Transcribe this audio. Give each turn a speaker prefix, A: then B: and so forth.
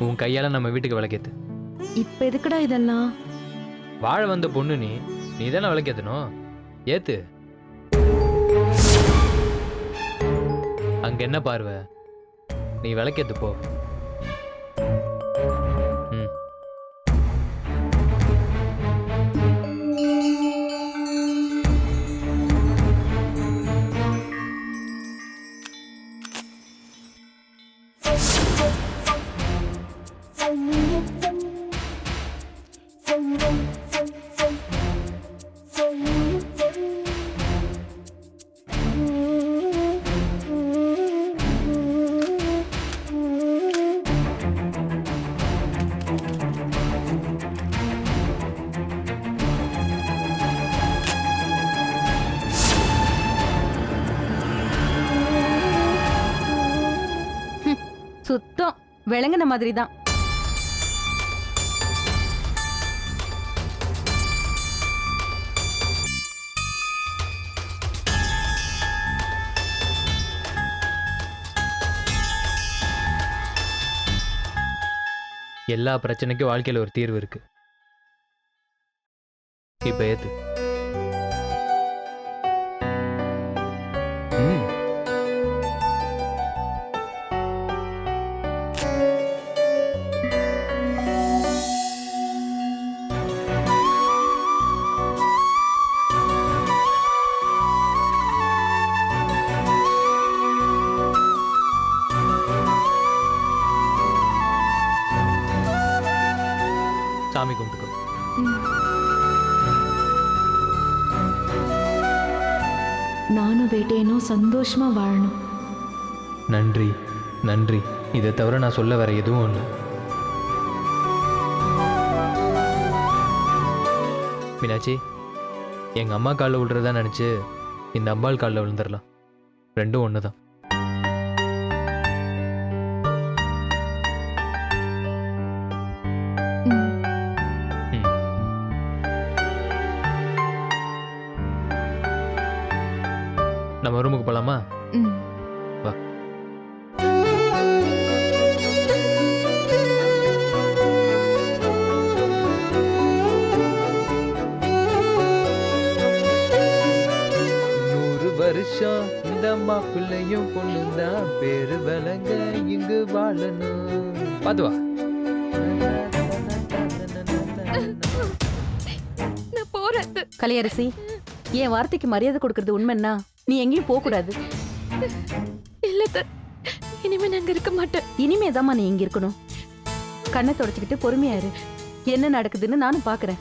A: உன் கையால நம்ம வீட்டுக்கு விளக்கேத்து.
B: இப்ப எதுக்குடா இதெல்லாம்?
A: வாழ வந்த பொண்ணு நீ தானே விளக்கேத்தணும். ஏத்து. அங்க என்ன பார்வை? நீ விளக்கேத்து போ. ம்.
B: சுத்தம் விளங்குன மாதிரி தான்.
A: எல்லா பிரச்சனைக்கும் வாழ்க்கையில ஒரு தீர்வு இருக்கு. இப்ப ஏத்து. ம். சாமி கும்பிட்டுக்கோ.
B: நானும் வேட்டையனும் சந்தோஷமா வாழணும்.
A: நன்றி நன்றி. இதை தவிர நான் சொல்ல வேற எதுவும் ஒண்ணு. மீனாட்சி, எங்க அம்மா காலில் விழுறதா நினைச்சு இந்த அம்பாள் காலில் விழுந்துடலாம். ரெண்டும் ஒண்ணுதான். நம்ம ரூமுக்கு போலாமா? வா. வருஷம் இந்த மாப்பிள்ளையும் பொண்ணுதான் பேரு விலங்க இங்கு வாழணும். பாத்து வா.
B: கலையரசி, என் வார்த்தைக்கு மரியாதை கொடுக்கறது உண்மைன்னா நீ எங்கேயும் போக கூடாது.
C: இல்ல இனிமே நாங்க இருக்க மாட்டேன்.
B: இனிமேதாம்மா நீ இங்க இருக்கணும். கண்ணை தொடச்சுக்கிட்டு பொறுமையா இரு. என்ன நடக்குதுன்னு நானும் பாக்குறேன்.